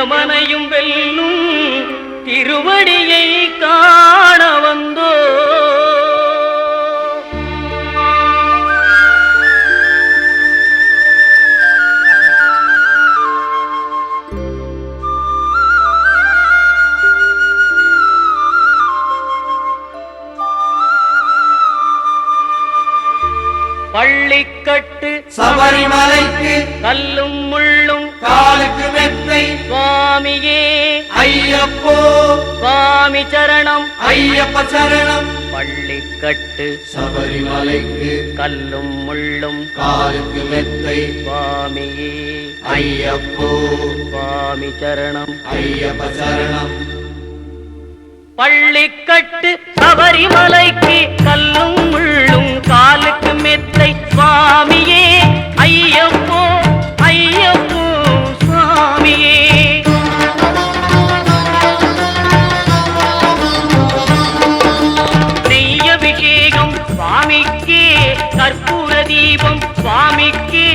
யமனையும் வெல்லும் திருவடியை காண வந்தோ. பள்ளிக்கட்டு சபரிமலைக்கு கல்லும் முள்ளும் காலுக்கு மெத்தை சுவாமியே ஐயப்போ சுவாமி சரணம் ஐயப்ப சரணம். பள்ளிக்கட்டு சபரிமலைக்கு கல்லும் முள்ளும் காலுக்கு மெத்தை சுவாமியே ஐயப்போ சுவாமி சரணம் ஐயப்ப சரணம். பள்ளிக்கட்டு சபரிமலைக்கு கல்லும் முள்ளும் காலுக்கு மெத்தை சுவாமியே ஐயப்போ ஐயப்போ சுவாமியே. நெய்யபிஷேகம் சுவாமிக்கே கற்பூர தீபம் சுவாமிக்கே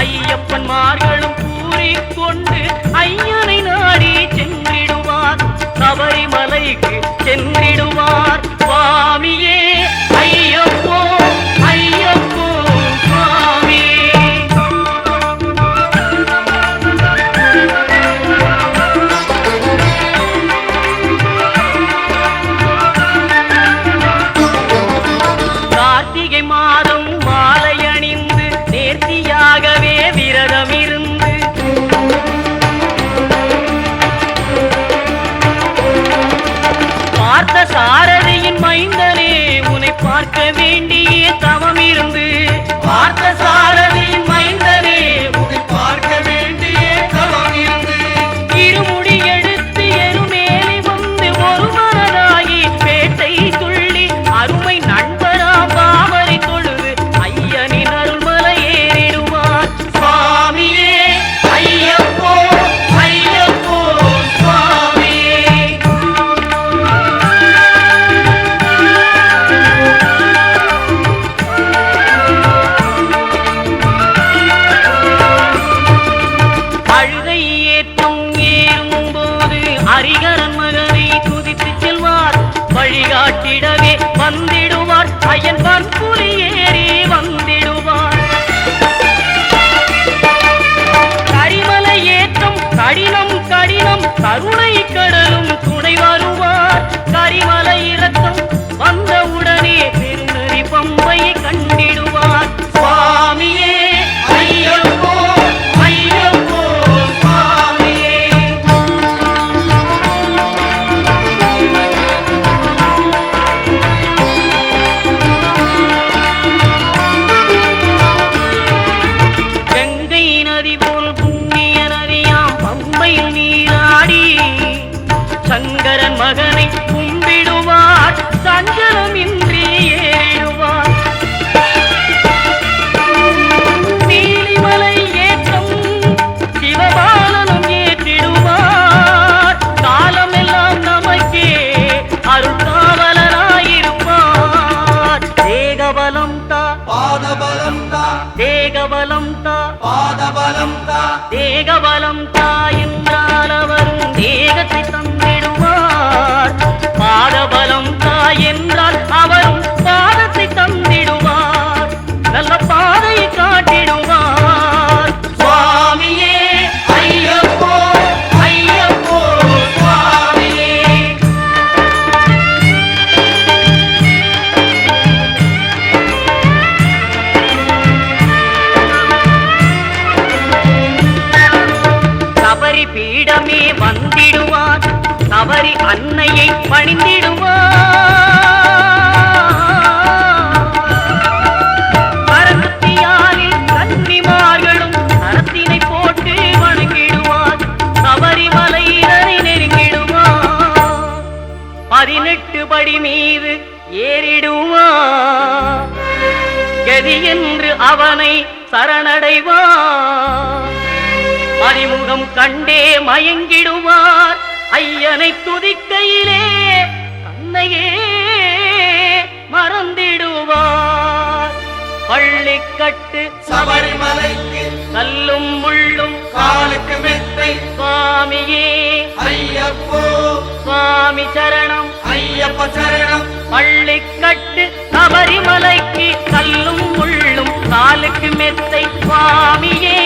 ஐயப்பன்மார்களும் கூறிக்கொண்டு ஐயனை நாடி சென்றிடுவார் சபரிமலைக்கு சென்றிடுவார் சுவாமியே ஐயப்போ ஐயப்போ சுவாமியே. கார்த்திகை மாதம் மாலை அணிந்து நேர்த்தியாகவே விரதம் இருந்து பார்த்த சாரதியின் மைந்தனே உன்னை பார்க்க வேண்டிய தவம் இருந்து பார்த்த சாரதியின் மைந்தனே உன்னை பார்க்க வேண்டிய தவம் இருந்து இருமுடி எடுத்து எருமேலி வந்து ஒரு மனதாகி பேட்டை துள்ளி அருமை நண்பராம் பாவரை தொழுது ஐயனின் அருள்மலை ஏறிடுவார் சுவாமியே ஐயப்போ ஐயப்போ சுவாமியே. அழுகை ஏற்றம் ஏறும்போது ஹரிகரன் மகனை துதித்து செல்வார் வழிகாட்டிடவே வந்திடுவார் ஐயன் பன்புலி ஏறி வந்திடுவார். கரிமலை ஏற்றம் கடினம் கடினம் கருணை கடலும் துணை வருவார். கரிமலை இறக்கம் வந்தவுடனே பெருநெறி பம்பையை கண்டிடுவார் சுவாமியே ஐயப்போ ஐயப்போ சுவாமியே. கங்கை நதி போல் புண்ணிய நதியாம் பம்பையில் நீராடி சங்கரன் மகனை கும்பிடுவார் சஞ்சலமின்றி ஏறிடுவார். நீலிமலை ஏற்றம் சிவபாலனும் ஏற்றிடுவார். காலமெல்லாம் நமக்கே அருள்காவலராயிருப்பார். தேகபலம் தா பாதபலம் தா தேகபலம் தா பாதபலம் தா தேகபலம் தா என்றால் அவரும் தேகத்தை தந்திடுவார். பாதபலம் தா என்றால் அவரும் பாதத்தை தந்திடுவார். நல்ல பாதையை காட்டிடுவார் சுவாமியே ஐயப்போ ஐயப்போ சுவாமியே. சபரி பீடமே வந்திடுவார் சபரி அன்னையை பணிந்திடுவார். கரத்தியாலில் கன்னிமார்களும் கரத்தினை போட்டு வணங்கிடுவார். சபரிமலையினரை நெருங்கிடுவார். 18 படி மீது ஏறிடுவார். கதி என்று அவனை சரணடைவார். அறிமுகம் கண்டே மயங்கிடுவார். ஐயனை துதிக்கையிலே தன்னையே மறந்திடுவார். பள்ளிக்கட்டு சபரிமலைக்கு கல்லும் முள்ளும் காலுக்கு மெத்தை சுவாமி சுவாமியே ஐயப்போ சுவாமி சரணம் ஐயப்ப சரணம் பள்ளிக்கட்டு சபரிமலைக்கு கல்லும் முள்ளும் காலுக்கு மெத்தை சுவாமியே